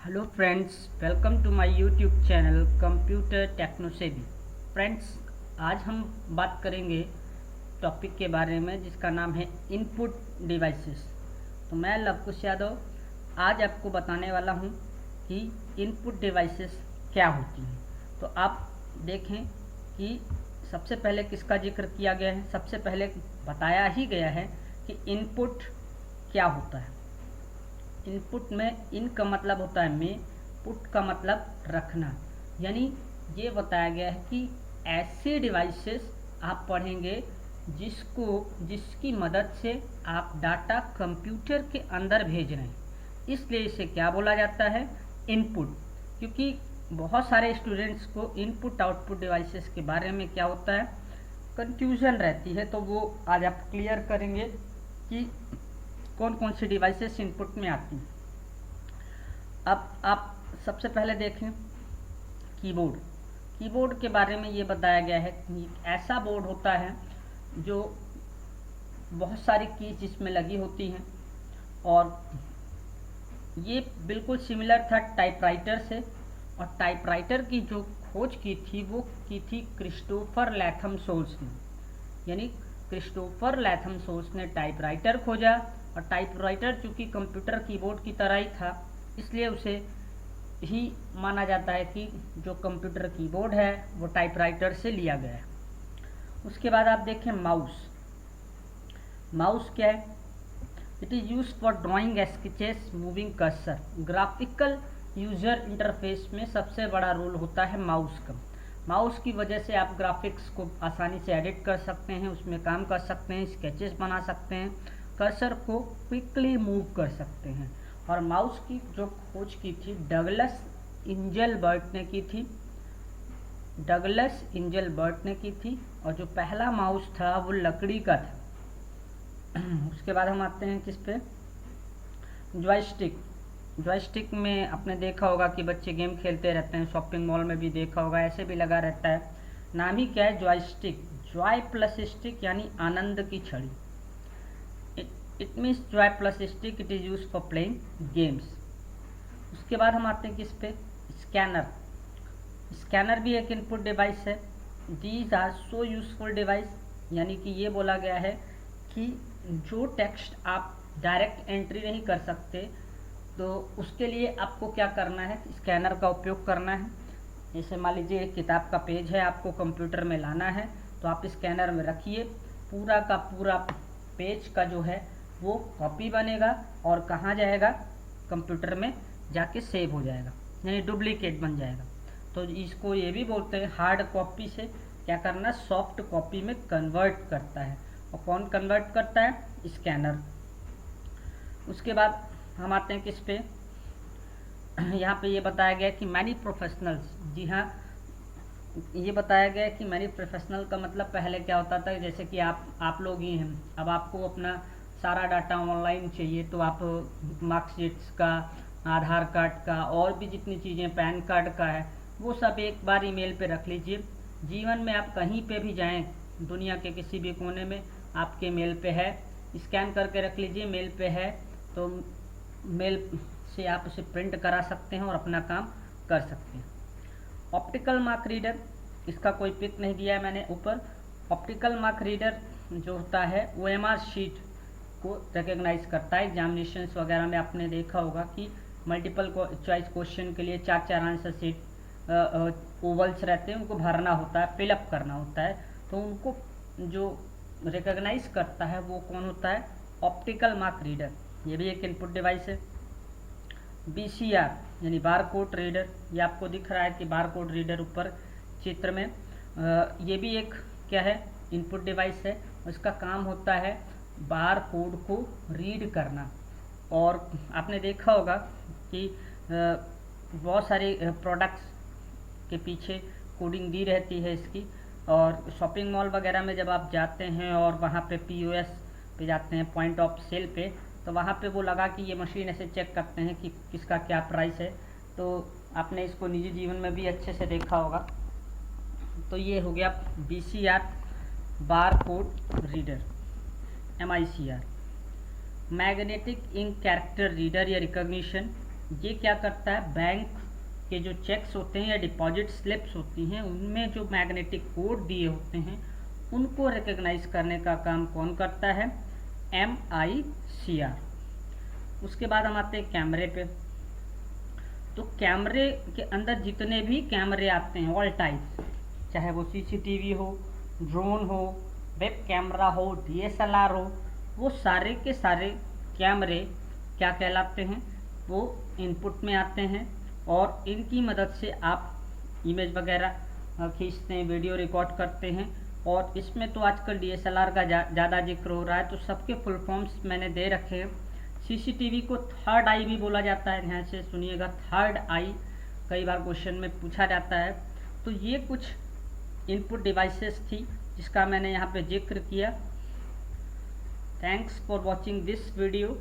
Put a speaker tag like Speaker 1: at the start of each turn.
Speaker 1: Hello friends, welcome to my YouTube channel computer techno savvy. Friends, आज हम बात करेंगे टॉपिक के बारे में जिसका नाम है इनपुट डिवाइसेस। तो मैं लवकुश यादव आज आपको बताने वाला हूं कि इनपुट डिवाइसेस क्या होती हैं। तो आप देखें कि सबसे पहले किसका जिक्र किया गया है। सबसे पहले बताया ही गया है कि इनपुट क्या होता है। इनपुट में इन का मतलब होता है में, पुट का मतलब रखना, यानी ये बताया गया है कि ऐसे डिवाइसेस आप पढ़ेंगे जिसकी मदद से आप डाटा कंप्यूटर के अंदर भेज रहे हैं। इसलिए इसे क्या बोला जाता है, इनपुट। क्योंकि बहुत सारे स्टूडेंट्स को इनपुट आउटपुट डिवाइसेस के बारे में क्या होता है, कंफ्यूजन रहती है। तो वो आज आप क्लियर करेंगे कि कौन कौन सी डिवाइसेस इनपुट में आती हैं। अब आप सबसे पहले देखें कीबोर्ड। कीबोर्ड के बारे में ये बताया गया है कि ऐसा बोर्ड होता है जो बहुत सारी कीज जिसमें लगी होती हैं, और ये बिल्कुल सिमिलर था टाइपराइटर से। और टाइपराइटर की जो खोज की थी वो की थी क्रिस्टोफर लैथम सोल्स ने। यानी क्रिस्टोफर लैथम सोल्स ने टाइपराइटर खोजा, और टाइपराइटर चूँकि कंप्यूटर कीबोर्ड की तरह ही था, इसलिए उसे ही माना जाता है कि जो कंप्यूटर कीबोर्ड है वो टाइपराइटर से लिया गया है। उसके बाद आप देखें माउस। माउस क्या है? It is use for drawing sketches, moving cursor. Graphical user interface में सबसे बड़ा रोल होता है माउस का। माउस की वजह से आप ग्राफिक्स को आसानी से एडिट कर सकते हैं, उसमें काम कर सकते हैं, स्केचेस बना सकते हैं, कर्सर को क्विकली मूव कर सकते हैं। और माउस की जो खोज की थी डगलस इंजलबर्ट ने की थी। डगलस इंजलबर्ट ने की थी, और जो पहला माउस था वो लकड़ी का था। उसके बाद हम आते हैं किस पे, जॉयस्टिक। जॉयस्टिक में आपने देखा होगा कि बच्चे गेम खेलते रहते हैं, शॉपिंग मॉल में भी देखा होगा, ऐसे भी लगा रहता है। नाम ही क्या है, जॉयस्टिक। जॉय प्लस स्टिक यानी आनंद की छड़ी। It means Joy plus stick, it is use for playing games. उसके बाद हम आते हैं किस पे, स्कैनर। स्कैनर भी एक इनपुट डिवाइस है। These are so useful device, यानी कि ये बोला गया है कि जो टेक्स्ट आप डायरेक्ट एंट्री नहीं कर सकते, तो उसके लिए आपको क्या करना है, स्कैनर का उपयोग करना है। जैसे मान लीजिए एक किताब का पेज है, आपको कंप्यूटर में लाना है, तो आप स्कैनर में रखिए, पूरा का पूरा पेज का जो है वो कॉपी बनेगा और कहाँ जाएगा, कंप्यूटर में जाके सेव हो जाएगा, यानी डुप्लीकेट बन जाएगा। तो इसको ये भी बोलते हैं हार्ड कॉपी से क्या करना, सॉफ्ट कॉपी में कन्वर्ट करता है। और कौन कन्वर्ट करता है, स्कैनर। उसके बाद हम आते हैं किस पे, यहाँ पे ये बताया गया कि मैनी प्रोफेशनल्स, जी हाँ, ये बताया गया कि मैनी प्रोफेशनल का मतलब पहले क्या होता था, जैसे कि आप लोग ही हैं, अब आपको अपना सारा डाटा ऑनलाइन चाहिए, तो आप मार्कशीट्स का, आधार कार्ड का, और भी जितनी चीज़ें, पैन कार्ड का है, वो सब एक बार ईमेल पे रख लीजिए। जीवन में आप कहीं पे भी जाएं, दुनिया के किसी भी कोने में, आपके मेल पे है, स्कैन करके रख लीजिए, मेल पे है, तो मेल से आप उसे प्रिंट करा सकते हैं और अपना काम कर सकते हैं। ऑप्टिकल मार्क रीडर, इसका कोई पिक नहीं दिया है मैंने ऊपर। ऑप्टिकल मार्क रीडर जो होता है वो एमआर शीट को रिकग्नाइज करता है। एग्जामिनेशंस वगैरह में आपने देखा होगा कि मल्टीपल चॉइस क्वेश्चन के लिए 4-4 आंसर शीट ओवल्स रहते हैं, उनको भरना होता है, फिलअप करना होता है। तो उनको जो रिकग्नाइज करता है वो कौन होता है, ऑप्टिकल मार्क रीडर। ये भी एक इनपुट डिवाइस है। बीसीआर यानी बार कोड रीडर, ये आपको दिख रहा है कि बार कोड रीडर ऊपर चित्र में, ये भी एक क्या है, इनपुट डिवाइस है। इसका काम होता है बार कोड को रीड करना। और आपने देखा होगा कि बहुत सारे प्रोडक्ट्स के पीछे कोडिंग दी रहती है इसकी। और शॉपिंग मॉल वगैरह में जब आप जाते हैं और वहाँ पे पीओएस पे जाते हैं, पॉइंट ऑफ सेल पे, तो वहाँ पे वो लगा कि ये मशीन ऐसे चेक करते हैं कि किसका क्या प्राइस है। तो आपने इसको निजी जीवन में भी अच्छे से देखा होगा। तो ये हो गया BCR, bar code reader. MICR, magnetic ink character reader या रिकॉग्निशन। ये क्या करता है, बैंक के जो चेक्स होते हैं या डिपॉजिट स्लिप्स होती हैं उनमें जो मैग्नेटिक कोड दिए होते हैं उनको रिकग्नाइज करने का काम कौन करता है, MICR। उसके बाद हम आते हैं कैमरे पे। तो कैमरे के अंदर जितने भी कैमरे आते हैं ऑल टाइप, चाहे वो CCTV हो, ड्रोन हो, वेब कैमरा हो, DSLR हो, वो सारे के सारे कैमरे क्या कहलाते हैं, वो इनपुट में आते हैं और इनकी मदद से आप इमेज वगैरह खींचते हैं, वीडियो रिकॉर्ड करते हैं। और इसमें तो आजकल DSLR का ज़्यादा जिक्र हो रहा है, तो सबके फुल फॉर्म्स मैंने दे रखे हैं। CCTV को थर्ड आई भी बोला जाता है, ध्यान से सुनिएगा, थर्ड आई कई बार क्वेश्चन में पूछा जाता है। तो ये कुछ इनपुट डिवाइसेस थी जिसका मैंने यहाँ पे जिक्र किया। Thanks for watching this video.